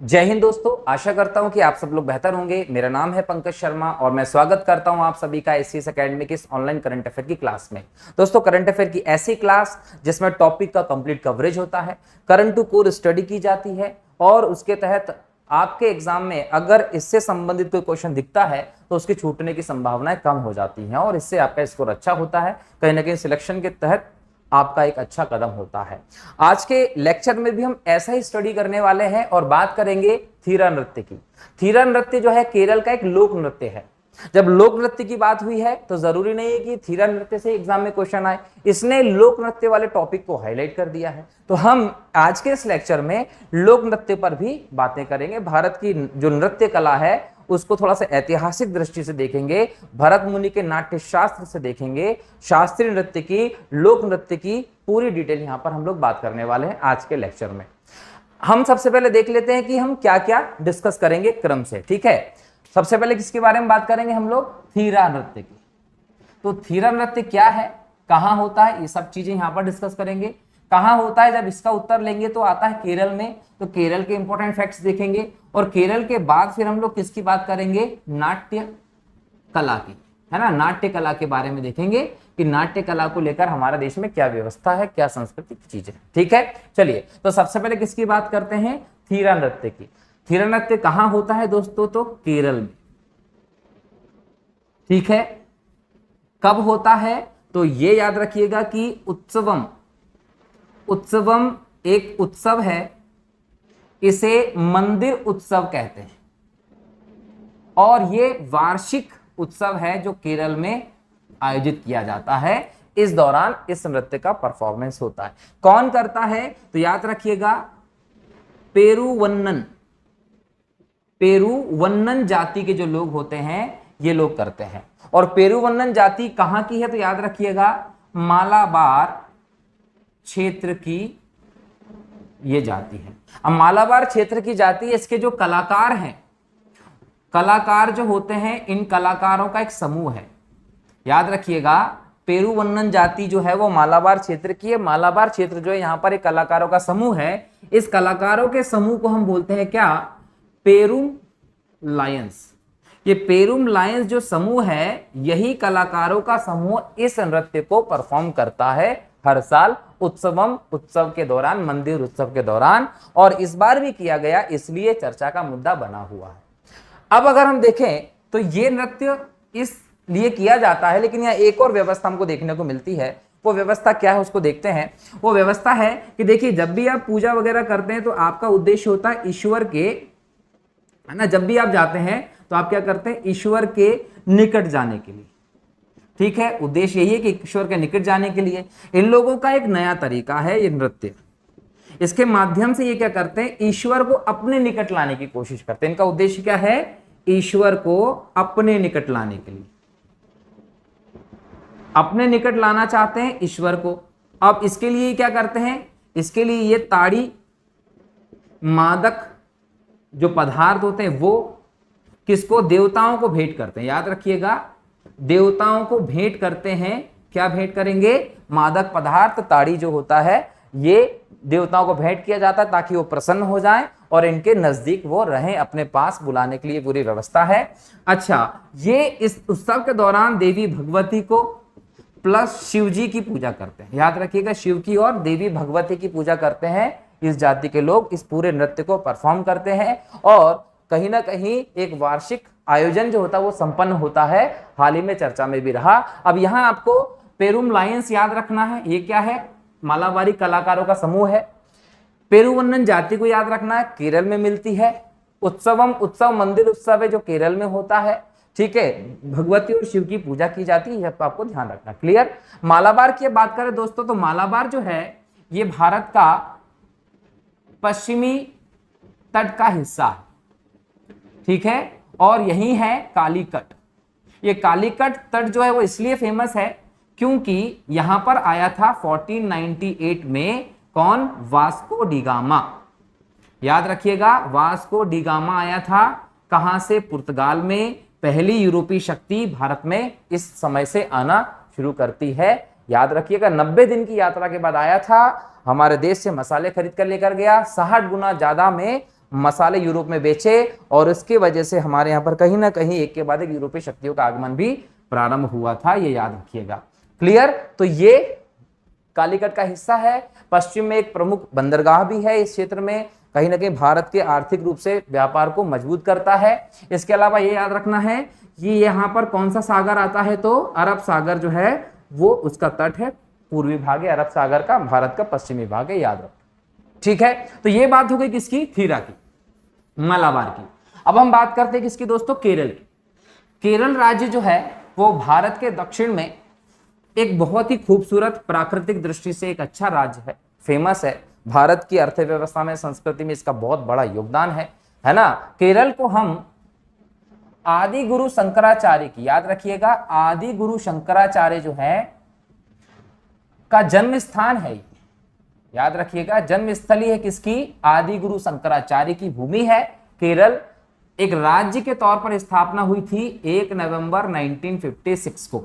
जय हिंद दोस्तों, आशा करता हूं कि आप सब लोग बेहतर होंगे। मेरा नाम है पंकज शर्मा और मैं स्वागत करता हूं आप सभी का एससीएस एकेडमी की इस ऑनलाइन करंट अफेयर की क्लास में। दोस्तों, करंट अफेयर की ऐसी क्लास जिसमें टॉपिक का कंप्लीट कवरेज होता है, करंट टू कोर स्टडी की जाती है और उसके तहत आपके एग्जाम में अगर इससे संबंधित कोई क्वेश्चन दिखता है तो उसके छूटने की संभावनाएं कम हो जाती हैं और इससे आपका स्कोर अच्छा होता है। कहीं ना कहीं सिलेक्शन के तहत आपका एक अच्छा कदम होता है। आज के लेक्चर में भी हम ऐसा ही स्टडी करने वाले हैं और बात करेंगे थीरा नृत्य की। थीरा नृत्य जो है केरल का एक लोक नृत्य है। जब लोक नृत्य की बात हुई है तो जरूरी नहीं है कि थीरा नृत्य से एग्जाम में क्वेश्चन आए, इसने लोक नृत्य वाले टॉपिक को हाईलाइट कर दिया है। तो हम आज के इस लेक्चर में लोक नृत्य पर भी बातें करेंगे। भारत की जो नृत्य कला है उसको थोड़ा सा ऐतिहासिक दृष्टि से देखेंगे, भरत मुनि के नाट्य शास्त्र से देखेंगे, शास्त्रीय नृत्य की, लोक नृत्य की पूरी डिटेल यहां पर हम लोग बात करने वाले हैं आज के लेक्चर में। हम सबसे पहले देख लेते हैं कि हम क्या क्या डिस्कस करेंगे क्रम से, ठीक है। सबसे पहले किसके बारे में बात करेंगे हम लोग? थीरा नृत्य की। तो थीरा नृत्य क्या है, कहां होता है, ये सब चीजें यहां पर डिस्कस करेंगे। कहां होता है, जब इसका उत्तर लेंगे तो आता है केरल में, तो केरल के इंपॉर्टेंट फैक्ट्स देखेंगे और केरल के बाद फिर हम लोग किसकी बात करेंगे? नाट्य कला की, है ना। नाट्य कला के बारे में देखेंगे कि नाट्य कला को लेकर हमारे देश में क्या व्यवस्था है, क्या संस्कृति की चीजें, ठीक है। चलिए, तो सबसे पहले किसकी बात करते हैं? थीरा नृत्य की। थीरा नृत्य कहां होता है दोस्तों? तो केरल में, ठीक है। कब होता है? तो ये याद रखिएगा कि उत्सवम एक उत्सव है, इसे मंदिर उत्सव कहते हैं और ये वार्षिक उत्सव है जो केरल में आयोजित किया जाता है। इस दौरान इस नृत्य का परफॉर्मेंस होता है। कौन करता है? तो याद रखिएगा पेरुवन्नन जाति के जो लोग होते हैं ये लोग करते हैं। और पेरुवन्नन जाति कहां की है? तो याद रखिएगा मालाबार क्षेत्र की ये जाति है। अब मालाबार क्षेत्र की जाति, इसके जो कलाकार हैं, कलाकार जो होते हैं, इन कलाकारों का एक समूह है। याद रखिएगा पेरुवन्नन जाति जो है वो मालाबार क्षेत्र की है। मालाबार क्षेत्र जो है यहाँ पर एक कलाकारों का समूह है। इस कलाकारों के समूह को हम बोलते हैं क्या? पेरुम लायंस। ये पेरुम लायंस जो समूह है, यही कलाकारों का समूह इस नृत्य को परफॉर्म करता है हर साल उत्सव के दौरान, मंदिर उत्सव के दौरान। और इस बार भी किया गया, इसलिए चर्चा का मुद्दा बना हुआ है। अब अगर हम देखें तो ये नृत्य इसलिए किया जाता है, लेकिन यहाँ एक और व्यवस्था हमको देखने को मिलती है। वो व्यवस्था क्या है उसको देखते हैं। वो व्यवस्था है कि देखिए, जब भी आप पूजा वगैरह करते हैं तो आपका उद्देश्य होता है ईश्वर के, है ना। जब भी आप जाते हैं तो आप क्या करते हैं? ईश्वर के निकट जाने के लिए, ठीक है। उद्देश्य यही है कि ईश्वर के निकट जाने के लिए इन लोगों का एक नया तरीका है ये नृत्य। इसके माध्यम से ये क्या करते हैं? ईश्वर को अपने निकट लाने की कोशिश करते हैं। इनका उद्देश्य क्या है? ईश्वर को अपने निकट लाने के लिए, अपने निकट लाना चाहते हैं ईश्वर को। अब इसके लिए क्या करते हैं? इसके लिए ये ताड़ी, मादक जो पदार्थ होते हैं वो किसको? देवताओं को भेंट करते हैं। याद रखिएगा, देवताओं को भेंट करते हैं। क्या भेंट करेंगे? मादक पदार्थ, ताड़ी जो होता है ये देवताओं को भेंट किया जाता है ताकि वो प्रसन्न हो जाएं और इनके नजदीक वो रहें, अपने पास बुलाने के लिए पूरी व्यवस्था है। अच्छा, ये इस उत्सव के दौरान देवी भगवती को प्लस शिव जी की पूजा करते हैं। याद रखिएगा, शिव की और देवी भगवती की पूजा करते हैं इस जाति के लोग। इस पूरे नृत्य को परफॉर्म करते हैं और कहीं ना कहीं एक वार्षिक आयोजन जो होता है वो संपन्न होता है। हाल ही में चर्चा में भी रहा। अब यहां आपको पेरुम लायंस याद रखना है। ये क्या है? मालाबारी कलाकारों का समूह है। पेरुवन्नन जाति को याद रखना है, केरल में मिलती है। उत्सव मंदिर उत्सव है जो केरल में होता है, ठीक है। भगवती और शिव की पूजा की जाती है, तो आपको ध्यान रखना। क्लियर? मालाबार की बात करें दोस्तों तो मालाबार जो है ये भारत का पश्चिमी तट का हिस्सा है, ठीक है। और यही है कालीकट। ये कालीकट तट जो है वो इसलिए फेमस है क्योंकि यहां पर आया था 1498 में कौन? Vasco D gamma. याद रखिएगा, वास्को डी गामा आया था कहां से? पुर्तगाल में। पहली यूरोपीय शक्ति भारत में इस समय से आना शुरू करती है। याद रखिएगा, 90 दिन की यात्रा के बाद आया था। हमारे देश से मसाले खरीद कर लेकर गया। 60 गुना ज्यादा में मसाले यूरोप में बेचे और उसके वजह से हमारे यहाँ पर कहीं ना कहीं एक के बाद एक यूरोपीय शक्तियों का आगमन भी प्रारंभ हुआ था, ये याद रखिएगा। क्लियर? तो ये कालीकट का हिस्सा है। पश्चिम में एक प्रमुख बंदरगाह भी है इस क्षेत्र में, कहीं ना कहीं भारत के आर्थिक रूप से व्यापार को मजबूत करता है। इसके अलावा ये याद रखना है कि यहाँ पर कौन सा सागर आता है, तो अरब सागर जो है वो उसका तट है, पूर्वी भाग है अरब सागर का, भारत का पश्चिमी भाग है, याद रखो। ठीक है, तो ये बात हो गई किसकी? थीरा की, मालाबार की। अब हम बात करते हैं किसकी दोस्तों? केरल की। केरल राज्य जो है वो भारत के दक्षिण में एक बहुत ही खूबसूरत प्राकृतिक दृष्टि से एक अच्छा राज्य है, फेमस है। भारत की अर्थव्यवस्था में, संस्कृति में इसका बहुत बड़ा योगदान है ना। केरल को हम आदि गुरु शंकराचार्य की, याद रखिएगा, आदि गुरु शंकराचार्य जो है का जन्म स्थान है, याद रखिएगा, जन्मस्थली है किसकी? आदि गुरु शंकराचार्य की भूमि है केरल। एक राज्य के तौर पर स्थापना हुई थी 1 नवंबर 1956 को।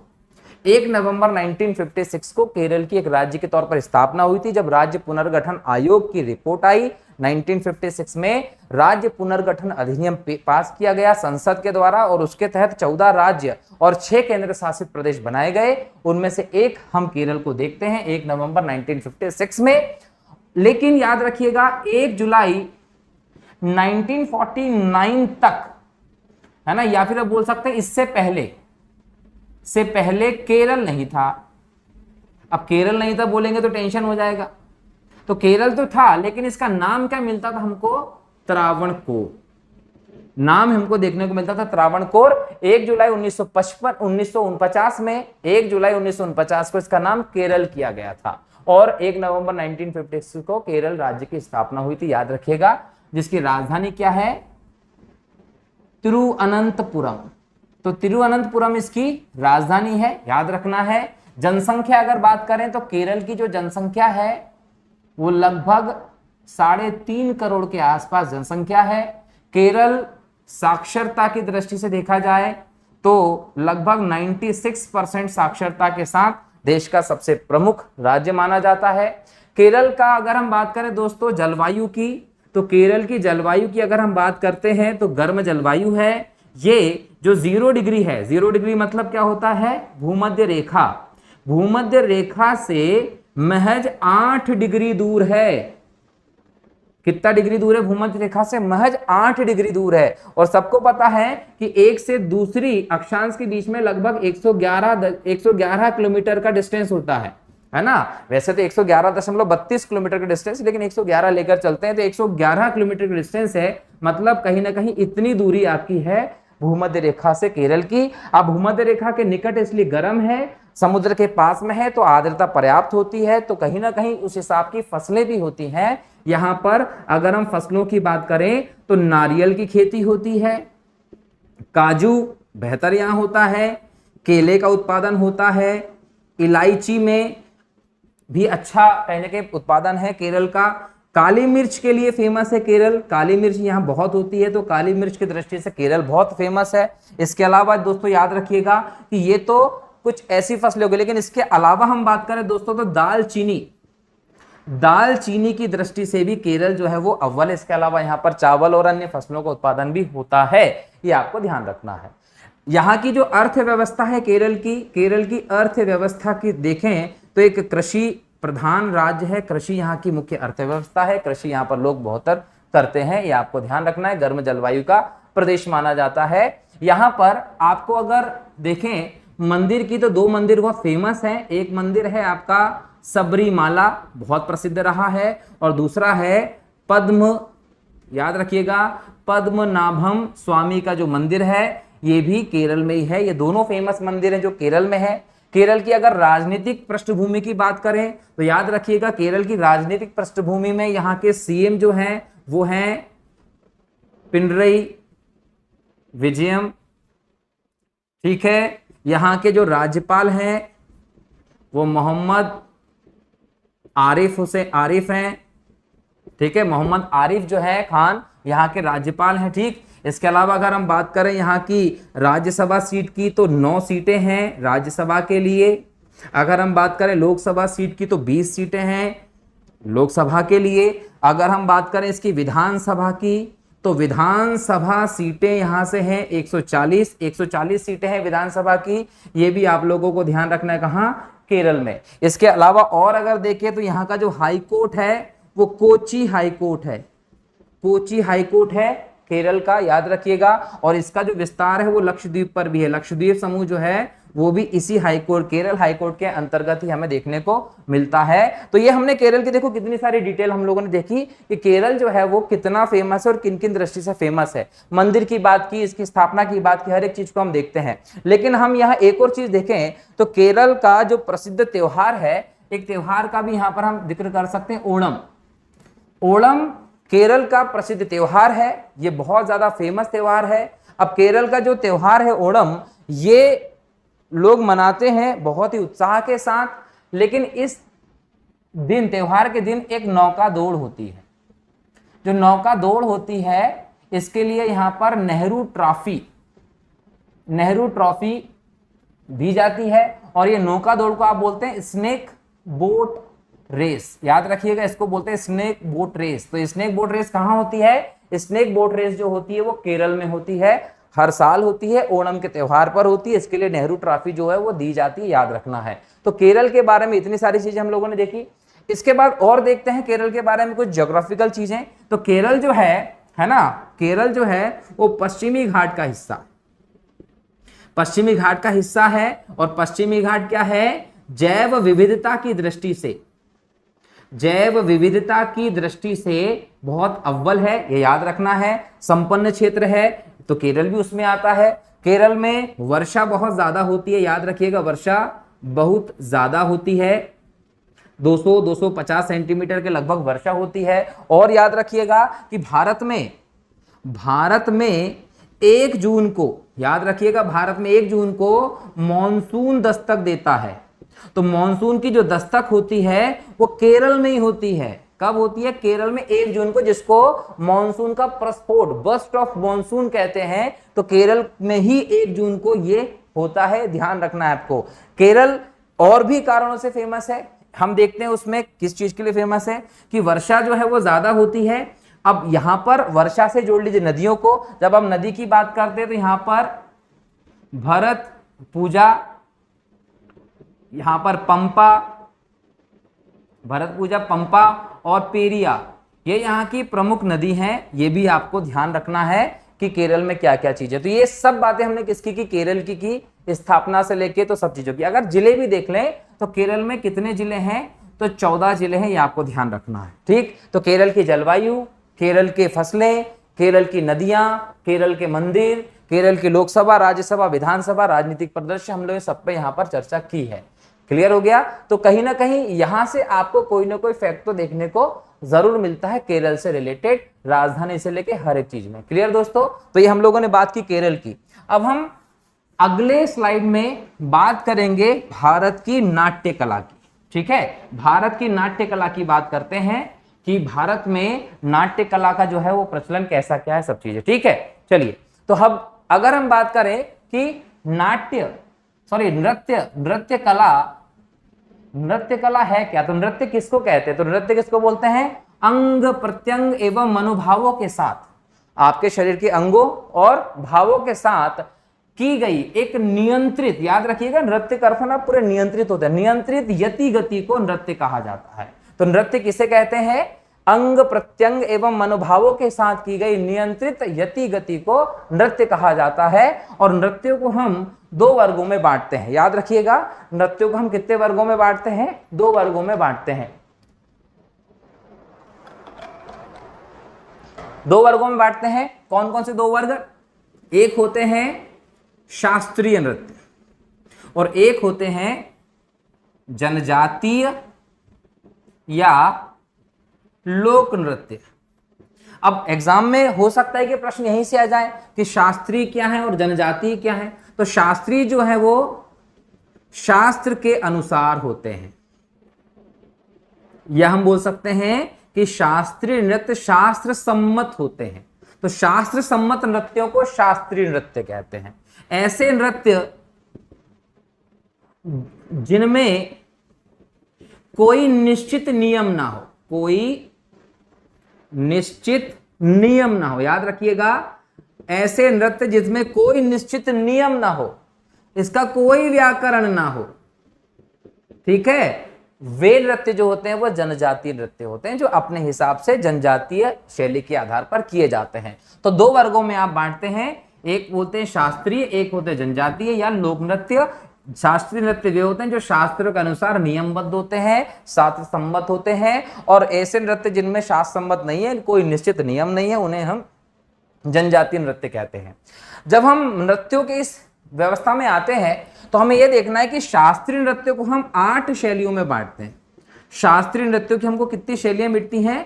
1 नवंबर 1956 को केरल की एक राज्य के तौर पर स्थापना हुई थी। जब राज्य पुनर्गठन आयोग की रिपोर्ट आई 1956 में, राज्य पुनर्गठन अधिनियम पास किया गया संसद के द्वारा और उसके तहत 14 राज्य और 6 केंद्र शासित प्रदेश बनाए गए। उनमें से एक हम केरल को देखते हैं 1 नवंबर 1956 में। लेकिन याद रखिएगा 1 जुलाई 1949 तक, है ना, या फिर आप बोल सकते हैं इससे पहले केरल नहीं था। अब केरल नहीं था बोलेंगे तो टेंशन हो जाएगा। तो केरल तो था, लेकिन इसका नाम क्या मिलता था हमको? त्रावणकोर। नाम हमको देखने को मिलता था त्रावणकोर। 1 जुलाई 1949 में, 1 जुलाई 1949 को इसका नाम केरल किया गया था और 1 नवंबर 1956 को केरल राज्य की स्थापना हुई थी, याद रखिएगा, जिसकी राजधानी क्या है? तिरुअनंतपुरम। तो तिरुअनंतपुरम इसकी राजधानी है, याद रखना है। जनसंख्या अगर बात करें तो केरल की जो जनसंख्या है वो लगभग 3.5 करोड़ के आसपास जनसंख्या है। केरल साक्षरता की दृष्टि से देखा जाए तो लगभग 96% साक्षरता के साथ देश का सबसे प्रमुख राज्य माना जाता है। केरल का अगर हम बात करें दोस्तों जलवायु की, तो केरल की जलवायु की अगर हम बात करते हैं तो गर्म जलवायु है। ये जो 0 डिग्री है, 0 डिग्री मतलब क्या होता है? भूमध्य रेखा। भूमध्य रेखा से महज 8 डिग्री दूर है। कितना डिग्री दूर है भूमध्य रेखा से? महज 8 डिग्री दूर है। और सबको पता है कि एक से दूसरी अक्षांश के बीच में लगभग 111 किलोमीटर का डिस्टेंस होता है ना। वैसे तो 111.32 किलोमीटर का डिस्टेंस, लेकिन 111 लेकर चलते हैं तो 111 किलोमीटर का डिस्टेंस है। मतलब कहीं ना कहीं इतनी दूरी आपकी है भूमध्य रेखा से केरल की। अब भूमध्य रेखा के निकट इसलिए गर्म है, समुद्र के पास में है तो आर्द्रता पर्याप्त होती है, तो कहीं ना कहीं उस हिसाब की फसलें भी होती हैं। यहाँ पर अगर हम फसलों की बात करें तो नारियल की खेती होती है, काजू बेहतर यहाँ होता है, केले का उत्पादन होता है, इलायची में भी अच्छा कहने के उत्पादन है केरल का। काली मिर्च के लिए फेमस है केरल, काली मिर्च यहाँ बहुत होती है, तो काली मिर्च की दृष्टि से केरल बहुत फेमस है। इसके अलावा दोस्तों याद रखिएगा कि ये तो कुछ ऐसी फसलें हो गई, लेकिन इसके अलावा हम बात करें दोस्तों तो दालचीनी की दृष्टि से भी केरल जो है वो अव्वल। इसके अलावा यहाँ पर चावल और अन्य फसलों का उत्पादन भी होता है, ये आपको ध्यान रखना है। यहाँ की जो अर्थव्यवस्था है केरल की अर्थव्यवस्था की देखें तो एक कृषि प्रधान राज्य है। कृषि यहाँ की मुख्य अर्थव्यवस्था है, कृषि यहाँ पर लोग बहुतर करते हैं, ये आपको ध्यान रखना है। गर्म जलवायु का प्रदेश माना जाता है। यहाँ पर आपको अगर देखें मंदिर की तो 2 मंदिर बहुत फेमस हैं। एक मंदिर है आपका सबरीमाला, बहुत प्रसिद्ध रहा है, और दूसरा है पद्म, याद रखिएगा, पद्मनाभम स्वामी का जो मंदिर है ये भी केरल में ही है। ये दोनों फेमस मंदिर हैं जो केरल में है। केरल की अगर राजनीतिक पृष्ठभूमि की बात करें तो याद रखिएगा केरल की राजनीतिक पृष्ठभूमि में यहाँ के सीएम जो हैं वो हैं पिनरई विजयम, ठीक है। यहाँ के जो राज्यपाल हैं वो मोहम्मद आरिफ हैं, ठीक है। मोहम्मद आरिफ जो है खान यहाँ के राज्यपाल हैं, ठीक। इसके अलावा अगर हम बात करें यहाँ की राज्यसभा सीट की तो 9 सीटें हैं राज्यसभा के लिए। अगर हम बात करें लोकसभा सीट की तो 20 सीटें हैं लोकसभा के लिए। अगर हम बात करें इसकी विधानसभा की, तो विधानसभा सीटें यहां से हैं 140 सीटें हैं विधानसभा की। ये भी आप लोगों को ध्यान रखना है, कहां, केरल में। इसके अलावा और अगर देखें तो यहाँ का जो हाई कोर्ट है वो कोची हाई कोर्ट है, कोची हाई कोर्ट है केरल का, याद रखिएगा। और इसका जो विस्तार है वो लक्षद्वीप पर भी है, लक्षद्वीप समूह जो है वो भी इसी हाईकोर्ट, केरल हाईकोर्ट के अंतर्गत ही हमें देखने को मिलता है। तो ये हमने केरल की देखो कितनी सारी डिटेल हम लोगों ने देखी कि केरल जो है वो कितना फेमस है और किन किन दृष्टि से फेमस है। मंदिर की बात की, इसकी स्थापना की बात की, हर एक चीज को हम देखते हैं। लेकिन हम यहाँ एक और चीज देखें तो केरल का जो प्रसिद्ध त्योहार है, एक त्योहार का भी यहाँ पर हम जिक्र कर सकते हैं, ओणम। ओणम केरल का प्रसिद्ध त्योहार है, ये बहुत ज्यादा फेमस त्योहार है। अब केरल का जो त्योहार है ओणम, ये लोग मनाते हैं बहुत ही उत्साह के साथ। लेकिन इस दिन, त्योहार के दिन, एक नौका दौड़ होती है। जो नौका दौड़ होती है इसके लिए यहां पर नेहरू ट्रॉफी दी जाती है। और ये नौका दौड़ को आप बोलते हैं स्नेक बोट रेस, याद रखिएगा, इसको बोलते हैं स्नेक बोट रेस। तो स्नेक बोट रेस कहां होती है? स्नेक बोट रेस जो होती है वो केरल में होती है, हर साल होती है, ओणम के त्योहार पर होती है। इसके लिए नेहरू ट्रॉफी जो है वो दी जाती है, याद रखना है। तो केरल के बारे में इतनी सारी चीजें हम लोगों ने देखी। इसके बाद और देखते हैं केरल के बारे में कुछ ज्योग्राफिकल चीजें। तो केरल जो है ना, केरल जो है वो पश्चिमी घाट का हिस्सा, पश्चिमी घाट का हिस्सा है। और पश्चिमी घाट क्या है? जैव विविधता की दृष्टि से, जैव विविधता की दृष्टि से बहुत अव्वल है, ये याद रखना है। संपन्न क्षेत्र है, तो केरल भी उसमें आता है। केरल में वर्षा बहुत ज्यादा होती है, याद रखिएगा, वर्षा बहुत ज्यादा होती है, 200-250 सेंटीमीटर के लगभग वर्षा होती है। और याद रखिएगा कि भारत में 1 जून को, याद रखिएगा, भारत में 1 जून को मॉनसून दस्तक देता है। तो मॉनसून की जो दस्तक होती है वो केरल में ही होती है। कब होती है? केरल में 1 जून को, जिसको मॉनसून का प्रस्फोट, बर्स्ट ऑफ मॉनसून कहते हैं। तो केरल में ही 1 जून को ये होता है, ध्यान रखना है आपको। केरल और भी कारणों से फेमस है, हम देखते हैं उसमें किस चीज के लिए फेमस है कि वर्षा जो है वो ज्यादा होती है। अब यहां पर वर्षा से जोड़ लीजिए नदियों को। जब हम नदी की बात करते हैं तो यहां पर भरत पूजा, यहां पर पंपा, भरत पूजा, पंपा और पेरिया, ये यहाँ की प्रमुख नदी हैं। ये भी आपको ध्यान रखना है कि केरल में क्या क्या चीजें। तो ये सब बातें हमने किसकी की? केरल की स्थापना से लेके तो सब चीजों की। अगर जिले भी देख लें तो केरल में कितने जिले हैं? तो 14 जिले हैं, ये आपको ध्यान रखना है, ठीक। तो केरल की जलवायु, केरल के फसलें, केरल की नदियां, केरल के मंदिर, केरल की लोकसभा, राज्यसभा, विधानसभा, राजनीतिक परिदृश्य, हम लोग सब पे यहाँ पर चर्चा की है। क्लियर हो गया? तो कहीं ना कहीं यहां से आपको कोई ना कोई फैक्ट तो देखने को जरूर मिलता है केरल से रिलेटेड, राजधानी से लेके हर एक चीज में। क्लियर दोस्तों? तो ये हम लोगों ने बात की केरल की। अब हम अगले स्लाइड में बात करेंगे भारत की नाट्य कला की, ठीक है। भारत की नाट्य कला की बात करते हैं कि भारत में नाट्य कला का जो है वो प्रचलन कैसा क्या है, सब चीजें, ठीक है। चलिए, तो अब अगर हम बात करें कि नृत्य कला है क्या, तो नृत्य किसको कहते हैं? तो नृत्य किसको बोलते हैं? अंग प्रत्यंग एवं मनोभावों के साथ, आपके शरीर के अंगों और भावों के साथ की गई एक नियंत्रित, याद रखिएगा, नृत्य का अर्थ ना पूरे नियंत्रित होता है, नियंत्रित यति गति को नृत्य कहा जाता है। तो नृत्य किसे कहते हैं? अंग प्रत्यंग एवं मनोभावों के साथ की गई नियंत्रित यति गति को नृत्य कहा जाता है। और नृत्यों को हम 2 वर्गों में बांटते हैं, याद रखिएगा, नृत्यों को हम कितने वर्गों में बांटते हैं? 2 वर्गों में बांटते हैं। 2 वर्गों में बांटते हैं। कौन कौन से 2 वर्ग? एक होते हैं शास्त्रीय नृत्य और एक होते हैं जनजातीय या लोक नृत्य। अब एग्जाम में हो सकता है कि प्रश्न यहीं से आ जाए कि शास्त्रीय क्या है और जनजातीय क्या है। तो शास्त्रीय जो है वो शास्त्र के अनुसार होते हैं, या हम बोल सकते हैं कि शास्त्रीय नृत्य शास्त्र सम्मत होते हैं। तो शास्त्र सम्मत नृत्यों को शास्त्रीय नृत्य कहते हैं। ऐसे नृत्य जिनमें कोई निश्चित नियम ना हो, कोई निश्चित नियम ना हो। याद रखिएगा, ऐसे नृत्य जिसमें कोई निश्चित नियम ना हो, इसका कोई व्याकरण ना हो, ठीक है, वे नृत्य जो होते हैं वो जनजातीय नृत्य होते हैं, जो अपने हिसाब से जनजातीय शैली के आधार पर किए जाते हैं। तो दो वर्गों में आप बांटते हैं, एक बोलते हैं शास्त्रीय, एक होते हैं जनजातीय या लोक नृत्य। शास्त्रीय नृत्य वे होते हैं जो शास्त्रों के अनुसार नियमबद्ध होते हैं, शास्त्र सम्मत होते हैं, और ऐसे नृत्य जिनमें शास्त्र सम्मत नहीं है, कोई निश्चित नियम नहीं है, उन्हें हम जनजातीय नृत्य कहते हैं। जब हम नृत्यों के इस व्यवस्था में आते हैं तो हमें यह देखना है कि शास्त्रीय नृत्य को हम 8 शैलियों में बांटते हैं। शास्त्रीय नृत्यों की हमको कितनी शैलियां मिलती हैं?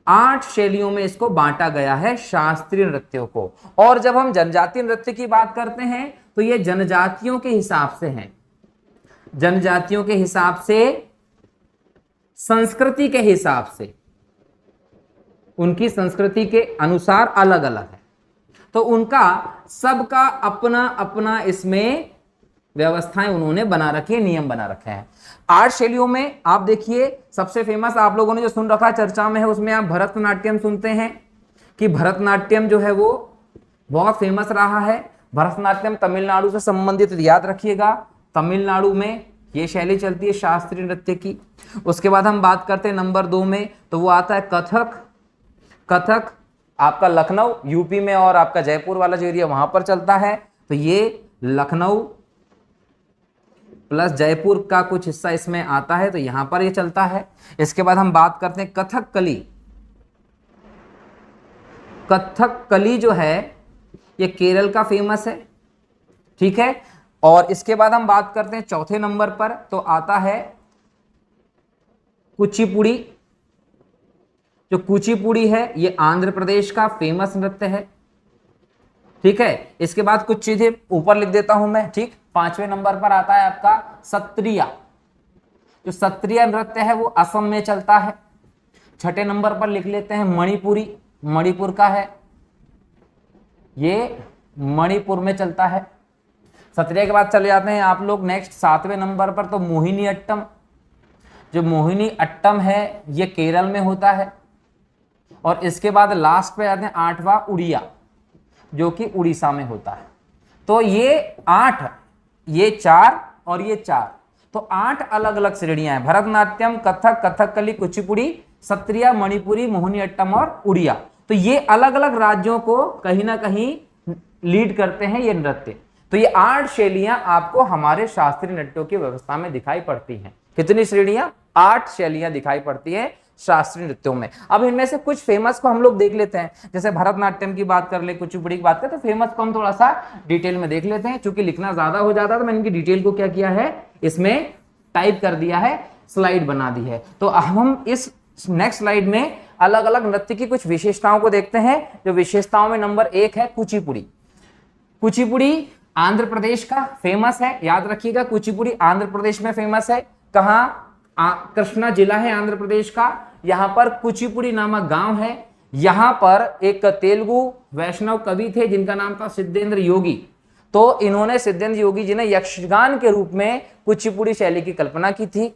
8 शैलियों में इसको बांटा गया है शास्त्रीय नृत्यों को। और जब हम जनजातीय नृत्य की बात करते हैं तो ये जनजातियों के हिसाब से हैं, जनजातियों के हिसाब से, संस्कृति के हिसाब से, उनकी संस्कृति के अनुसार अलग अलग है, तो उनका सबका अपना अपना इसमें व्यवस्थाएं उन्होंने बना रखी है, नियम बना रखे हैं। 8 शैलियों में आप देखिए, सबसे फेमस आप लोगों ने जो सुन रखा चर्चा में है, उसमें आप भरतनाट्यम सुनते हैं कि भरतनाट्यम जो है वो बहुत फेमस रहा है। भरतनाट्यम तमिलनाडु से संबंधित, याद रखिएगा, तमिलनाडु में ये शैली चलती है शास्त्रीय नृत्य की। उसके बाद हम बात करते हैं नंबर 2 में, तो वो आता है कथक। कथक आपका लखनऊ यूपी में और आपका जयपुर वाला जो एरिया वहां पर चलता है, तो ये लखनऊ प्लस जयपुर का कुछ हिस्सा इसमें आता है, तो यहां पर ये चलता है। इसके बाद हम बात करते हैं कथकली। कथकली जो है ये केरल का फेमस है, ठीक है। और इसके बाद हम बात करते हैं चौथे नंबर पर, तो आता है कुचिपुड़ी। जो कुचिपुड़ी है ये आंध्र प्रदेश का फेमस नृत्य है, ठीक है। इसके बाद कुछ चीजें ऊपर लिख देता हूं मैं, ठीक। 5वें नंबर पर आता है आपका सत्रिया। जो सत्रिया नृत्य है वो असम में चलता है। 6ठे नंबर पर लिख लेते हैं मणिपुरी, मणिपुर का है, ये मणिपुर में चलता है। सत्रिया के बाद चले जाते हैं आप लोग नेक्स्ट 7वें नंबर पर, तो मोहिनी अट्टम। जो मोहिनी अट्टम है ये केरल में होता है। और इसके बाद लास्ट पे आते हैं 8वां उड़िया, जो कि उड़ीसा में होता है। तो ये 8, ये 4 और ये 4, तो 8 अलग अलग श्रेणियां हैं। भरतनाट्यम, कथक, कथकली, कुचिपुड़ी, सत्रिया, मणिपुरी, मोहिनी अट्टम और उड़िया। तो ये अलग अलग राज्यों को कहीं ना कहीं लीड करते हैं ये नृत्य। तो ये 8 शैलियां आपको हमारे शास्त्रीय नृत्यों की व्यवस्था में दिखाई पड़ती हैं। कितनी श्रेणियां? 8 शैलियां दिखाई पड़ती है शास्त्रीय नृत्यों में। अब इनमें से कुछ फेमस को हम लोग देख लेते हैं। जैसे भरतनाट्यम की बात कर ले, कुचिपुड़ी की बात करें, तो फेमस को हम थोड़ा सा डिटेल में देख लेते हैं। चूंकि लिखना ज्यादा हो जाता है तो मैंने इनकी डिटेल को क्या किया है, इसमें टाइप कर दिया है, स्लाइड बना दी है। तो अब हम इस नेक्स्ट स्लाइड में अलग अलग नृत्य की कुछ विशेषताओं को देखते हैं। जो विशेषताओं में नंबर 1 है कुचिपुड़ी। कुचिपुड़ी आंध्र प्रदेश का फेमस है, याद रखिएगा, कुचिपुड़ी आंध्र प्रदेश में फेमस है। कहाँ? कृष्णा जिला है आंध्र प्रदेश का। यहां पर कुचिपुड़ी नामक गांव है। यहां पर एक तेलुगु वैष्णव कवि थे जिनका नाम था सिद्धेंद्र योगी। तो इन्होंने, सिद्धेंद्र योगी जी ने यक्षगान के रूप में कुचिपुड़ी शैली की कल्पना की थी।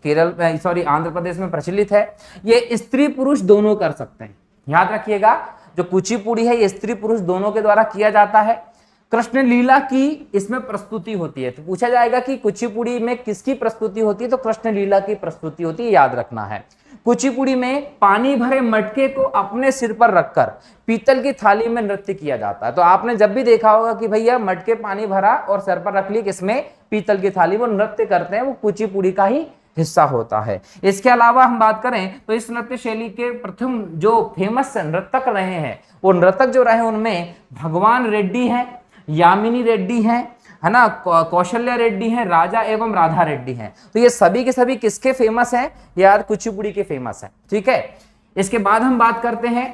आंध्र प्रदेश में प्रचलित है। ये स्त्री पुरुष दोनों कर सकते हैं, याद रखिएगा। जो कुचिपुड़ी है ये स्त्री पुरुष दोनों के द्वारा किया जाता है। कृष्ण लीला की इसमें प्रस्तुति होती है। तो पूछा जाएगा कि कुचिपुड़ी में किसकी प्रस्तुति होती है, तो कृष्ण लीला की प्रस्तुति होती है, याद रखना है। कुचिपुड़ी में पानी भरे मटके को अपने सिर पर रखकर पीतल की थाली में नृत्य किया जाता है। तो आपने जब भी देखा होगा कि भैया मटके पानी भरा और सिर पर रख ली, किसमें? पीतल की थाली, वो नृत्य करते हैं, वो कुचिपुड़ी का ही हिस्सा होता है। इसके अलावा हम बात करें तो इस नृत्य शैली के प्रथम जो फेमस नर्तक रहे हैं, वो नर्तक जो रहे उनमें भगवान रेड्डी हैं, यामिनी रेड्डी हैं, है ना, कौशल्या रेड्डी हैं, राजा एवं राधा रेड्डी हैं। तो ये सभी के सभी किसके फेमस हैं? यार कुचिपुड़ी के फेमस हैं, ठीक है। इसके बाद हम बात करते हैं,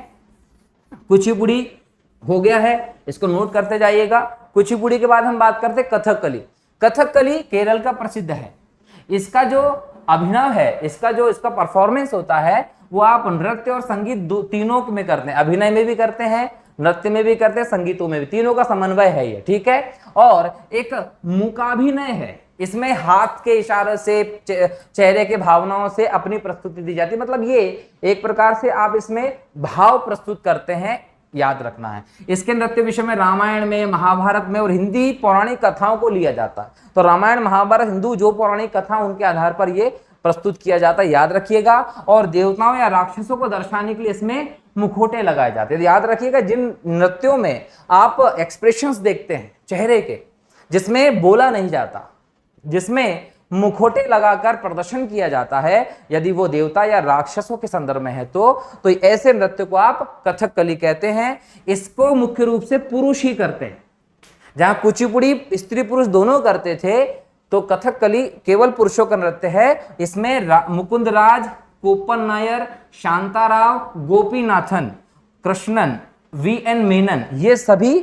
कुचिपुड़ी हो गया है, इसको नोट करते जाइएगा। कुचिपुड़ी के बाद हम बात करते हैं कथकली। कथकली केरल का प्रसिद्ध है। इसका जो अभिनव है, इसका परफॉर्मेंस होता है, वो आप नृत्य और संगीत तीनों में करते हैं। अभिनय में भी करते हैं, नृत्य में भी करते हैं, संगीतों में भी, तीनों का समन्वय है ये, ठीक है। और एक मूकाभिनय है, इसमें हाथ के इशारे से, चेहरे के भावनाओं से अपनी प्रस्तुति दी जाती है। मतलब ये एक प्रकार से आप इसमें भाव प्रस्तुत करते हैं, याद रखना है। इसके नृत्य विषय में रामायण में, महाभारत में और हिंदी पौराणिक कथाओं को लिया जाता है। तो रामायण, महाभारत, हिंदू जो पौराणिक कथा उनके आधार पर ये प्रस्तुत किया जाता है, याद रखिएगा। और देवताओं या राक्षसों को दर्शाने के लिए इसमें मुखौटे लगाए जाते हैं। याद रखिएगा, जिन नृत्यों में आप एक्सप्रेशंस देखते हैं चेहरे के, जिसमें बोला नहीं जाता, जिसमें मुखौटे लगाकर प्रदर्शन किया जाता है, यदि वो देवता या राक्षसों के संदर्भ में है तो ऐसे नृत्य को आप कथकली कहते हैं। इसको मुख्य रूप से पुरुष ही करते हैं। जहां कुचिपुड़ी स्त्री पुरुष दोनों करते थे, तो कथकली केवल पुरुषों का नृत्य है। इसमें मुकुंद राज, कोपन नायर, शांताराव, गोपीनाथन, कृष्णन, वी.एन. मेनन, ये सभी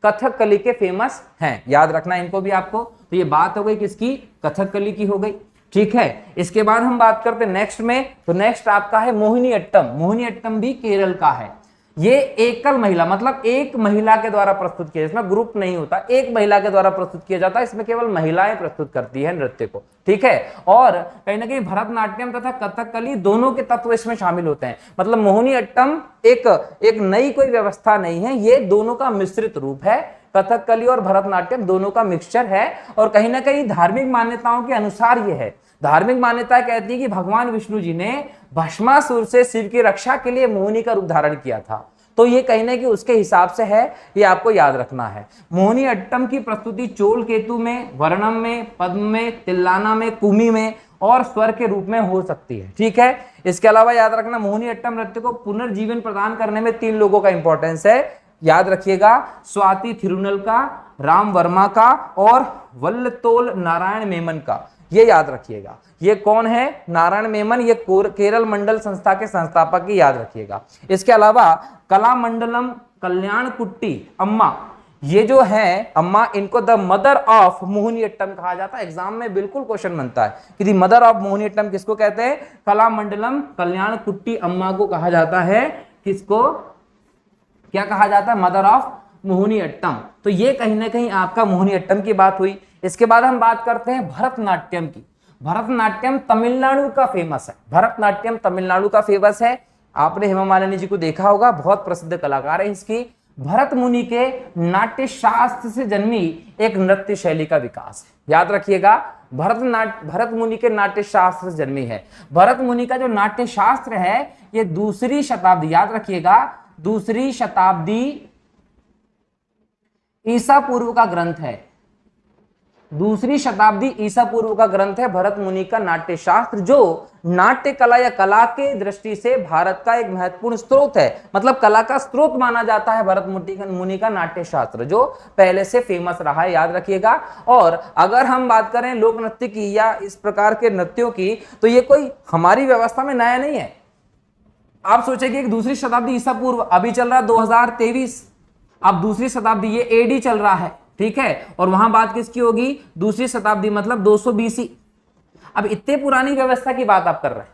कथकली के फेमस हैं। याद रखना इनको भी आपको। तो ये बात हो गई किसकी? कथकली की हो गई। ठीक है, इसके बाद हम बात करते हैं नेक्स्ट में। तो नेक्स्ट आपका है मोहिनीअट्टम। मोहिनीअट्टम भी केरल का है। ये एकल महिला, मतलब एक महिला के द्वारा प्रस्तुत किया, इसमें ग्रुप नहीं होता, एक महिला के द्वारा प्रस्तुत किया जाता है। इसमें केवल महिलाएं प्रस्तुत करती है नृत्य को। ठीक है, और कहीं ना कहीं भरतनाट्यम तथा कथकली दोनों के तत्व इसमें शामिल होते हैं। मतलब मोहिनीअट्टम एक नई कोई व्यवस्था नहीं है, ये दोनों का मिश्रित रूप है। कथकली और भरतनाट्यम दोनों का मिक्सचर है। और कहीं ना कहीं धार्मिक मान्यताओं के अनुसार ये है। धार्मिक मान्यता कहती है कि भगवान विष्णु जी ने भस्मासुर से शिव की रक्षा के लिए मोहिनी का रूप धारण किया था। तो ये कहीं ना कहीं उसके हिसाब से है, ये आपको याद रखना है। मोहिनीअट्टम की प्रस्तुति चोल केतु में, वर्णम में, पद्म में, तिल्लाना में, कुमी में और स्वर के रूप में हो सकती है। ठीक है, इसके अलावा याद रखना मोहिनीअट्टम नृत्य को पुनर्जीवन प्रदान करने में 3 लोगों का इंपॉर्टेंस है। याद रखिएगा, स्वाति थिरुनल का, राम वर्मा का और वल्लतोल नारायण मेमन का। ये याद रखिएगा। ये कौन है? नारायण मेमन, ये केरल मंडल संस्था के संस्थापक की, याद रखिएगा। इसके अलावा कलामंडलम कल्याणकुट्टी अम्मा, ये जो है अम्मा, इनको द मदर ऑफ मोहिनीअट्टम कहा जाता है। एग्जाम में बिल्कुल क्वेश्चन बनता है कि द मदर ऑफ मोहिनीअट्टम किसको कहते हैं? कलामंडलम कल्याणकुट्टी अम्मा को कहा जाता है। किसको क्या कहा जाता है? Mother of Mohiniyattam. तो ये कहीं ना कहीं आपका मोहिनीअट्टम की बात हुई। इसके बाद हम बात करते हैं भरतनाट्यम की। भरतनाट्यम तमिलनाडु का फेमस है। भरतनाट्यम तमिलनाडु का फेमस है। आपने हेमा मालिनी जी को देखा होगा, बहुत प्रसिद्ध कलाकार है इसकी। भरत मुनि के नाट्य शास्त्र से जन्मी एक नृत्य शैली का विकास है। याद रखिएगा, भरत मुनि के नाट्य शास्त्र से जन्मी है। भरत मुनि का जो नाट्य शास्त्र है, ये 2री शताब्दी, याद रखिएगा, 2री शताब्दी ईसा पूर्व का ग्रंथ है। 2री शताब्दी ईसा पूर्व का ग्रंथ है भरत मुनि का नाट्य शास्त्र, जो नाट्य कला या कला के दृष्टि से भारत का एक महत्वपूर्ण स्रोत है। मतलब कला का स्रोत माना जाता है भरत मुनि का नाट्य शास्त्र, जो पहले से फेमस रहा है। याद रखिएगा। और अगर हम बात करें लोक नृत्य की या इस प्रकार के नृत्यों की, तो ये कोई हमारी व्यवस्था में नया नहीं है। आप सोचेंगे कि 2री शताब्दी ईसा पूर्व, अभी चल रहा 2023, अब 2री शताब्दी ये एडी चल रहा है। ठीक है, और वहां बात किसकी होगी? 2री शताब्दी मतलब 200 BC। अब इतने पुरानी व्यवस्था की बात आप कर रहे हैं,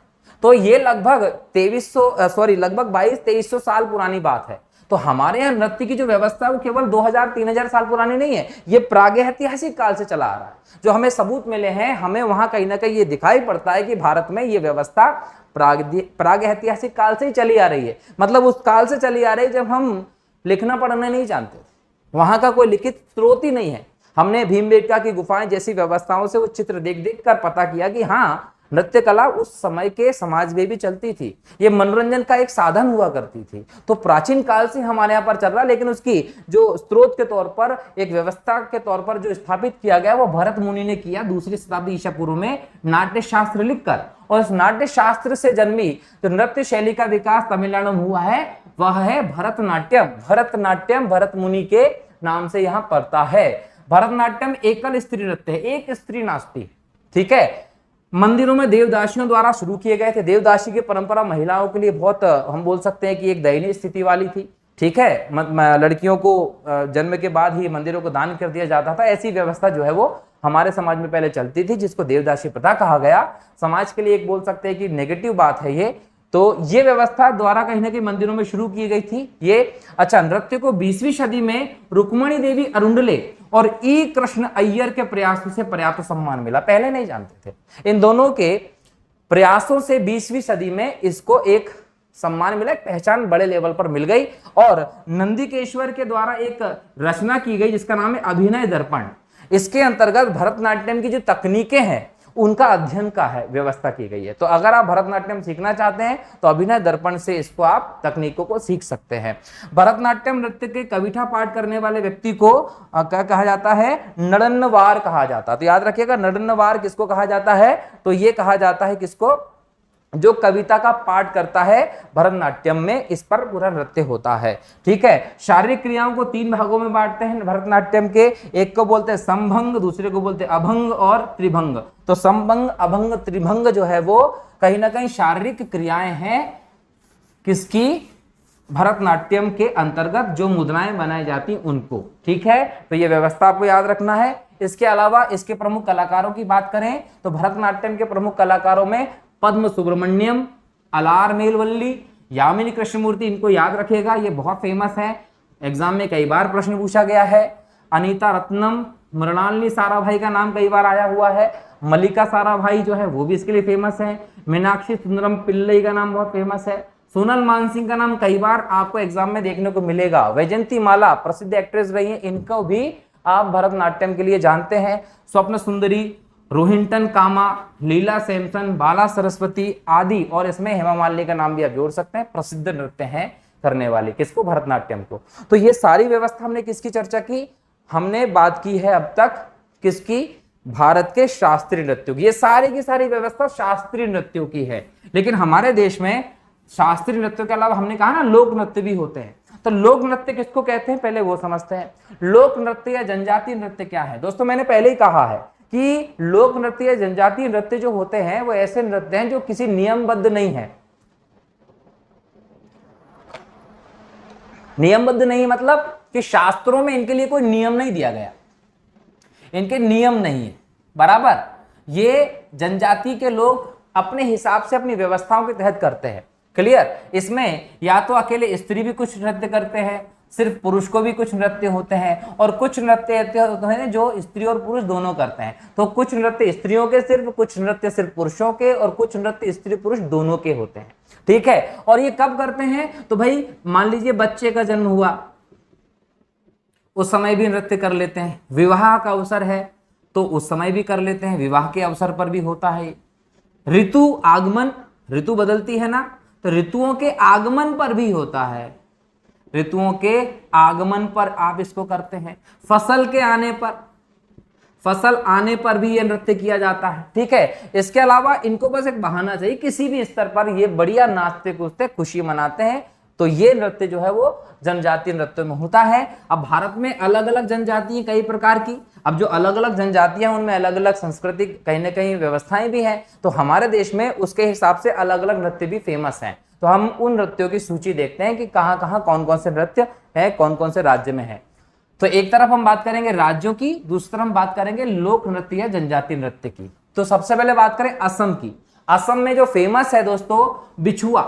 तो ये लगभग 2200-2300 साल पुरानी बात है। तो हमारे यहाँ नृत्य की जो व्यवस्था है वो केवल 2000-3000 साल पुरानी नहीं है, ये प्रागैतिहासिक काल से चला आ रहा है। जो हमें सबूत मिले हैं, हमें वहां कहीं ना कहीं ये दिखाई पड़ता है कि भारत में ये व्यवस्था प्रागैतिहासिक काल से ही चली आ रही है। मतलब उस काल से चली आ रही है जब हम लिखना पढ़ना नहीं जानते थे, वहां का कोई लिखित स्रोत ही नहीं है। हमने भीमबेटका की गुफाएं जैसी व्यवस्थाओं से वो चित्र देख देख कर पता किया कि हाँ, नृत्य कला उस समय के समाज में भी चलती थी, ये मनोरंजन का एक साधन हुआ करती थी। तो प्राचीन काल से हमारे यहाँ पर चल रहा, लेकिन उसकी जो स्रोत के तौर पर, एक व्यवस्था के तौर पर जो स्थापित किया गया, वो भरत मुनि ने किया 2री शताब्दी ईसा पूर्व में नाट्य शास्त्र लिखकर। और इस नाट्य शास्त्र से जन्मी जो नृत्य शैली का विकास तमिलनाडु में हुआ है, वह है भरतनाट्यम। भरतनाट्यम भरत मुनि के नाम से यहाँ पड़ता है। भरतनाट्यम एकल स्त्री नृत्य है, एक स्त्री नाचती है। ठीक है, मंदिरों में देवदासियों द्वारा शुरू किए गए थे। देवदासी की परंपरा महिलाओं के लिए बहुत, हम बोल सकते हैं कि एक दयनीय स्थिति वाली थी। ठीक है, लड़कियों को जन्म के बाद ही मंदिरों को दान कर दिया जाता था। ऐसी व्यवस्था जो है वो हमारे समाज में पहले चलती थी, जिसको देवदासी प्रथा कहा गया। समाज के लिए एक बोल सकते हैं कि नेगेटिव बात है ये, तो ये व्यवस्था द्वारा कहीं ना कहीं मंदिरों में शुरू की गई थी ये। अच्छा, नृत्य को 20वीं सदी में रुक्मणी देवी अरुंडले और ई कृष्ण अय्यर के प्रयासों से पर्याप्त सम्मान मिला। पहले नहीं जानते थे, इन दोनों के प्रयासों से 20वीं सदी में इसको एक सम्मान मिला, एक पहचान बड़े लेवल पर मिल गई। और नंदिकेश्वर के द्वारा एक रचना की गई जिसका नाम है अभिनय दर्पण। इसके अंतर्गत भरतनाट्यम की जो तकनीकें हैं उनका अध्ययन का है व्यवस्था की गई है। तो अगर आप भरतनाट्यम सीखना चाहते हैं तो अभिनय दर्पण से इसको आप तकनीकों को सीख सकते हैं। भरतनाट्यम नृत्य के कविता पाठ करने वाले व्यक्ति को क्या कहा जाता है? नडन्नवार कहा जाता है। तो याद रखिएगा, नडन्नवार किसको कहा जाता है? तो ये कहा जाता है किसको? जो कविता का पाठ करता है भरतनाट्यम में, इस पर पूरा नृत्य होता है। ठीक है, शारीरिक क्रियाओं को 3 भागों में बांटते हैं भरतनाट्यम के। एक को बोलते हैं समभंग, दूसरे को बोलते हैं अभंग और त्रिभंग। तो समभंग, अभंग, त्रिभंग जो है वो कहीं ना कहीं शारीरिक क्रियाएं हैं किसकी? भरतनाट्यम के अंतर्गत जो मुद्राएं बनाई जाती उनको। ठीक है, तो ये व्यवस्था आपको याद रखना है। इसके अलावा इसके प्रमुख कलाकारों की बात करें तो भरतनाट्यम के प्रमुख कलाकारों में पद्म सुब्रमण्यम, अलार मेलवल्ली, यामिनी कृष्णमूर्ति, इनको याद रखिएगा, ये बहुत फेमस है, एग्जाम में कई बार प्रश्न पूछा गया है। अनीता रत्नम, मृणालिनी साराभाई का नाम कई बार आया हुआ है। मल्लिका साराभाई जो है वो भी इसके लिए फेमस है। मीनाक्षी सुंदरम पिल्लई का नाम बहुत फेमस है। सोनल मानसिंह का नाम कई बार आपको एग्जाम में देखने को मिलेगा। वैजयंती माला प्रसिद्ध एक्ट्रेस रही है, इनको भी आप भरतनाट्यम के लिए जानते हैं। स्वप्न सुंदरी, रोहिंटन कामा, लीला सैमसन, बाला सरस्वती आदि, और इसमें हेमा मालिनी का नाम भी आप जोड़ सकते हैं, प्रसिद्ध नृत्य हैं करने वाली किसको? भरतनाट्यम को। तो ये सारी व्यवस्था हमने किसकी चर्चा की? हमने बात की है अब तक किसकी? भारत के शास्त्रीय नृत्यों की। ये सारी की सारी व्यवस्था शास्त्रीय नृत्यों की है। लेकिन हमारे देश में शास्त्रीय नृत्यों के अलावा हमने कहा ना लोक नृत्य भी होते हैं। तो लोक नृत्य किसको कहते हैं पहले वो समझते हैं। लोक नृत्य या जनजातीय नृत्य क्या है? दोस्तों मैंने पहले ही कहा है कि लोक नृत्य या जनजातीय नृत्य जो होते हैं वो ऐसे नृत्य हैं जो किसी नियमबद्ध नहीं है। नियमबद्ध नहीं मतलब कि शास्त्रों में इनके लिए कोई नियम नहीं दिया गया, इनके नियम नहीं है, बराबर। ये जनजाति के लोग अपने हिसाब से अपनी व्यवस्थाओं के तहत करते हैं। क्लियर? इसमें या तो अकेले स्त्री भी कुछ नृत्य करते हैं, सिर्फ पुरुष को भी कुछ नृत्य होते हैं, और कुछ नृत्य होते हैं जो स्त्री और पुरुष दोनों करते हैं। तो कुछ नृत्य स्त्रियों के सिर्फ, कुछ नृत्य सिर्फ पुरुषों के, और कुछ नृत्य स्त्री पुरुष दोनों के होते हैं। ठीक है, और ये कब करते हैं? तो भाई मान लीजिए बच्चे का जन्म हुआ, उस समय भी नृत्य कर लेते हैं। विवाह का अवसर है तो उस समय भी कर लेते हैं, विवाह के अवसर पर भी होता है। ऋतु आगमन, ऋतु बदलती है ना, तो ऋतुओं के आगमन पर भी होता है। ऋतुओं के आगमन पर आप इसको करते हैं। फसल के आने पर, फसल आने पर भी ये नृत्य किया जाता है। ठीक है, इसके अलावा इनको बस एक बहाना चाहिए, किसी भी स्तर पर ये बढ़िया नाचते कूदते खुशी मनाते हैं। तो ये नृत्य जो है वो जनजातीय नृत्य में होता है। अब भारत में अलग अलग जनजातियां कई प्रकार की, अब जो अलग अलग जनजातियां उनमें अलग अलग संस्कृति कहीं ना कहीं व्यवस्थाएं भी हैं। तो हमारे देश में उसके हिसाब से अलग अलग नृत्य भी फेमस हैं। तो हम उन नृत्यों की सूची देखते हैं कि कहाँ कहाँ कौन कौन से नृत्य है, कौन कौन से राज्य में है। तो एक तरफ हम बात करेंगे राज्यों की, दूसरी तरफ हम बात करेंगे लोक नृत्य या जनजातीय नृत्य की। तो सबसे पहले बात करें असम की। असम में जो फेमस है दोस्तों बिछुआ,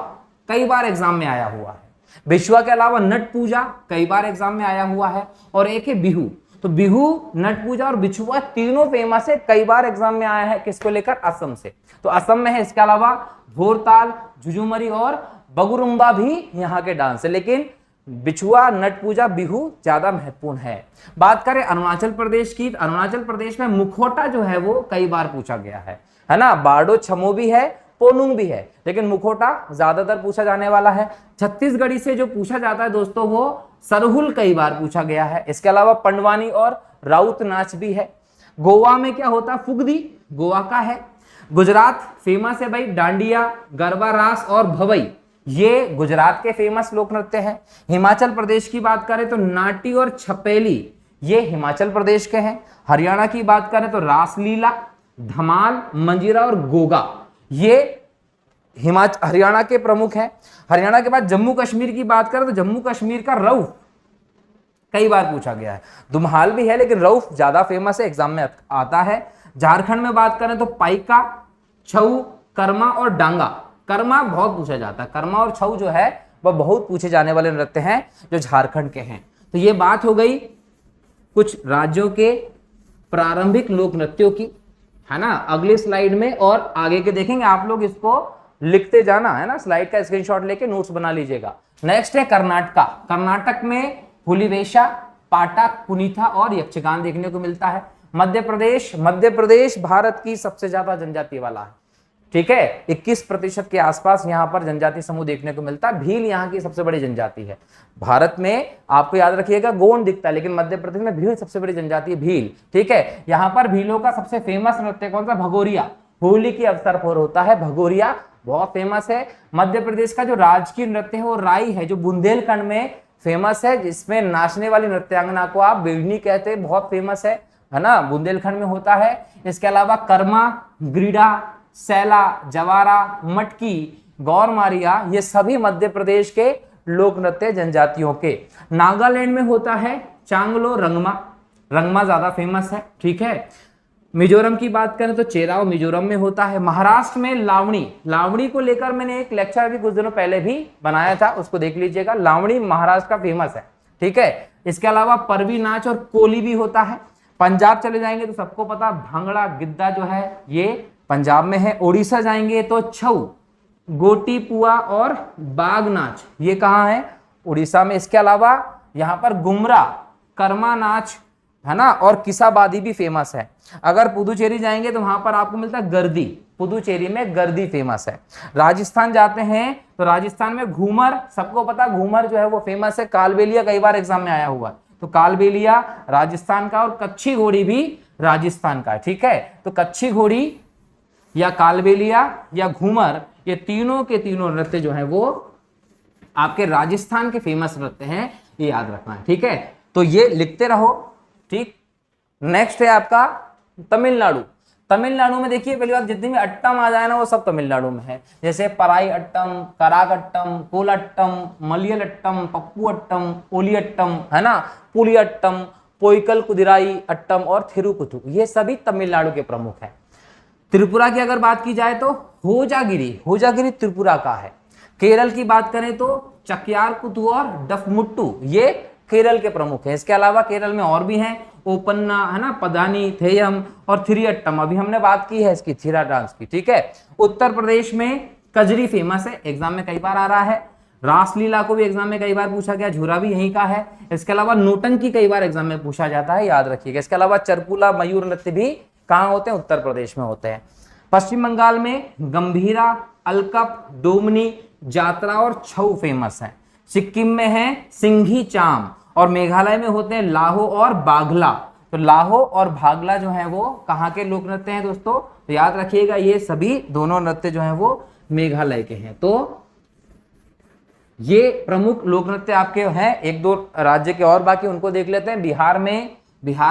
कई बार एग्जाम में आया हुआ है। बिछुआ के अलावा नट पूजा कई बार एग्जाम में आया हुआ है, और एक है बिहू। तो बिहू, नट पूजा और बिछुआ तीनों फेमस है, कई बार एग्जाम में आया है। किसको लेकर? असम से। तो असम में है। इसके अलावा भोरताल, झुझुमरी और बगुरुम्बा भी यहाँ के डांस है, लेकिन बिछुआ, नट पूजा, बिहू ज्यादा महत्वपूर्ण है। बात करें अरुणाचल प्रदेश की, अरुणाचल प्रदेश में मुखौटा जो है वो कई बार पूछा गया है ना। बारडो छमो भी है, पोनुंग भी है, लेकिन मुखौटा ज्यादातर पूछा जाने वाला है। छत्तीसगढ़ी से जो पूछा जाता है दोस्तों वो सरहुल कई बार पूछा गया है। इसके अलावा पंडवानी और राउत नाच भी है। गोवा में क्या होता है? फुगदी गोवा का है। गुजरात फेमस है भाई, डांडिया, गरबा रास और भवई, ये गुजरात के फेमस लोक नृत्य हैं। हिमाचल प्रदेश की बात करें तो नाटी और छपेली, ये हिमाचल प्रदेश के हैं। हरियाणा की बात करें तो रासलीला, धमाल, मंजीरा और गोगा, ये हरियाणा के प्रमुख हैं। हरियाणा के बाद जम्मू कश्मीर की बात करें तो जम्मू कश्मीर का रऊफ कई बार पूछा गया है। दुम्हाल भी है, लेकिन रऊफ ज्यादा फेमस है, एग्जाम में आता है। झारखंड में बात करें तो पाइका, छऊ, कर्मा और डांगा, कर्मा बहुत पूछा जाता है, कर्मा और छऊ जो है वह बहुत पूछे जाने वाले नृत्य हैं जो झारखंड के हैं। तो ये बात हो गई कुछ राज्यों के प्रारंभिक लोक नृत्यों की, है ना। अगली स्लाइड में और आगे के देखेंगे, आप लोग इसको लिखते जाना, है ना, स्लाइड का स्क्रीनशॉट लेके नोट्स बना लीजिएगा। नेक्स्ट है कर्नाटका। कर्नाटक में हुलीवेशा, पाटा, कुनीथा और यक्षगान देखने को मिलता है। मध्य प्रदेश भारत की सबसे ज्यादा जनजाति वाला है, ठीक है, 21% के आसपास यहाँ पर जनजाति समूह देखने को मिलता है। भील यहाँ की सबसे बड़ी जनजाति है। भारत में आपको याद रखिएगा गोंड दिखता है, लेकिन मध्य प्रदेश में भील सबसे बड़ी जनजाति है, भील, ठीक है। यहाँ पर भीलों का सबसे फेमस नृत्य कौन सा? भगोरिया, होली के अवसर पर होता है भगोरिया, बहुत फेमस है। मध्य प्रदेश का जो राजकीय नृत्य है वो राई है, जो बुंदेलखंड में फेमस है, जिसमें नाचने वाली नृत्यांगना को आप बेगनी कहते हैं, बहुत फेमस है ना, बुंदेलखंड में होता है। इसके अलावा कर्मा, ग्रीडा, सैला, जवारा, मटकी, गौरमारिया, ये सभी मध्य प्रदेश के लोक नृत्य जनजातियों के। नागालैंड में होता है चांगलो रंगमा, रंगमा ज्यादा फेमस है, ठीक है। मिजोरम की बात करें तो चेराव मिजोरम में होता है। महाराष्ट्र में लावणी, लावणी को लेकर मैंने एक लेक्चर भी कुछ दिनों पहले भी बनाया था, उसको देख लीजिएगा। लावणी महाराष्ट्र का फेमस है, ठीक है। इसके अलावा परवी नाच और कोली भी होता है। पंजाब चले जाएंगे तो सबको पता भांगड़ा गिद्दा जो है ये पंजाब में है। उड़ीसा जाएंगे तो छऊ, गोटी पुआ और बाग नाच ये कहाँ है? उड़ीसा में। इसके अलावा यहाँ पर गुमरा, कर्मा नाच, है ना, और किसाबादी भी फेमस है। अगर पुदुचेरी जाएंगे तो वहां पर आपको मिलता है गर्दी, पुदुचेरी में गर्दी फेमस है। राजस्थान जाते हैं तो राजस्थान में घूमर, सबको पता घूमर जो है वो फेमस है। कालबेलिया कई बार एग्जाम में आया हुआ, तो कालबेलिया राजस्थान का, और कच्छी घोड़ी भी राजस्थान का, ठीक है। तो कच्छी घोड़ी या कालबेलिया या घूमर, ये तीनों के तीनों नृत्य जो है वो आपके राजस्थान के फेमस नृत्य हैं, ये याद रखना है, ठीक है। तो ये लिखते रहो, ठीक। नेक्स्ट है आपका तमिलनाडु। तमिलनाडु में देखिए पहली बात, जितनी भी अट्टम आ जाए ना वो सब तमिलनाडु में है, जैसे पराई अट्टम, करागट्टम, कोलट्टम, मलयालट्टम, पप्पू अट्टम, ओलियट्टम, है ना, पुलियट्टम, पोइकल कुदिराई अट्टम और थिरुकुथु, ये सभी तमिलनाडु के प्रमुख हैं। त्रिपुरा की अगर बात की जाए तो होजागिरी, होजागिरी त्रिपुरा का है। केरल की बात करें तो चक्यार कुतु और डफमुट्टू, ये केरल के प्रमुख हैं। इसके अलावा केरल में और भी हैं, ओपन्ना, है ना, पदानी, थेयम और थिरियट्टम, अभी हमने बात की है इसकी, थीरा डांस की, ठीक है। उत्तर प्रदेश में कजरी फेमस है, एग्जाम में कई बार आ रहा है। रासलीला को भी एग्जाम में कई बार पूछा गया, झूरा भी यहीं का है। इसके अलावा नोटंकी कई बार एग्जाम में पूछा जाता है, याद रखिएगा। इसके अलावा चरकुला, मयूर नृत्य भी कहाँ होते हैं? उत्तर प्रदेश में होते हैं। पश्चिम बंगाल में गंभीरा, अलकप, डोमनी, जात्रा और छऊ फेमस है। सिक्किम में है सिंघी चाम, और मेघालय में होते हैं लाहो और बाघला। तो लाहो और भागला जो है वो कहाँ के लोक नृत्य हैं दोस्तों? तो याद रखिएगा ये सभी दोनों नृत्य जो हैं वो मेघालय के हैं। तो ये प्रमुख लोक नृत्य आपके हैं। एक दो राज्य के और बाकी उनको देख लेते हैं। बिहार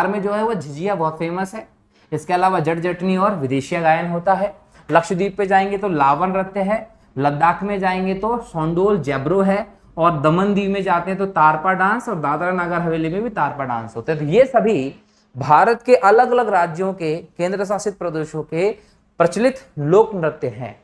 में जो है वो झिझिया बहुत फेमस है। इसके अलावा जट जटनी और विदेशिया गायन होता है। लक्षद्वीप पे जाएंगे तो लावन नृत्य है। लद्दाख में जाएंगे तो सोंडोल जैब्रो है, और दमन दीव में जाते हैं तो तारपा डांस, और दादरा नगर हवेली में भी तारपा डांस होते हैं। तो ये सभी भारत के अलग अलग राज्यों के, केंद्र शासित प्रदेशों के प्रचलित लोक नृत्य हैं।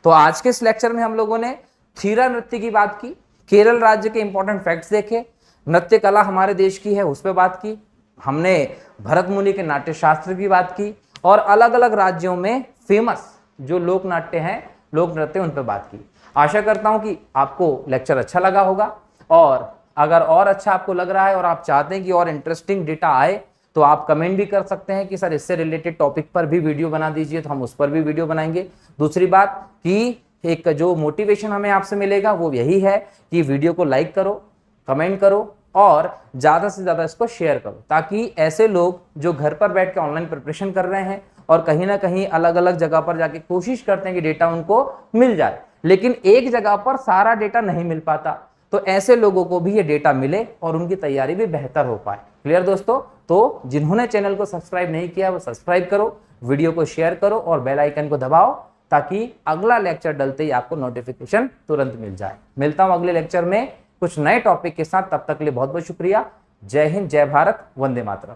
तो आज के इस लेक्चर में हम लोगों ने थीरा नृत्य की बात की, केरल राज्य के इंपॉर्टेंट फैक्ट्स देखे, नृत्य कला हमारे देश की है उस पर बात की, हमने भरत मुनि के नाट्य शास्त्र की बात की, और अलग अलग राज्यों में फेमस जो लोक नाट्य हैं, लोक नृत्य, उन पर बात की। आशा करता हूं कि आपको लेक्चर अच्छा लगा होगा, और अगर और अच्छा आपको लग रहा है और आप चाहते हैं कि और इंटरेस्टिंग डेटा आए तो आप कमेंट भी कर सकते हैं कि सर इससे रिलेटेड टॉपिक पर भी वीडियो बना दीजिए, तो हम उस पर भी वीडियो बनाएंगे। दूसरी बात कि एक जो मोटिवेशन हमें आपसे मिलेगा वो यही है कि वीडियो को लाइक करो, कमेंट करो और ज़्यादा से ज़्यादा इसको शेयर करो, ताकि ऐसे लोग जो घर पर बैठ के ऑनलाइन प्रिपरेशन कर रहे हैं और कहीं ना कहीं अलग अलग जगह पर जाके कोशिश करते हैं कि डेटा उनको मिल जाए, लेकिन एक जगह पर सारा डेटा नहीं मिल पाता, तो ऐसे लोगों को भी ये डेटा मिले और उनकी तैयारी भी बेहतर हो पाए। क्लियर दोस्तों? तो जिन्होंने चैनल को सब्सक्राइब नहीं किया वो सब्सक्राइब करो, वीडियो को शेयर करो और बेल आइकन को दबाओ, ताकि अगला लेक्चर डलते ही आपको नोटिफिकेशन तुरंत मिल जाए। मिलता हूं अगले लेक्चर में कुछ नए टॉपिक के साथ, तब तक के लिए बहुत बहुत शुक्रिया। जय हिंद, जय भारत, वंदे मातरम।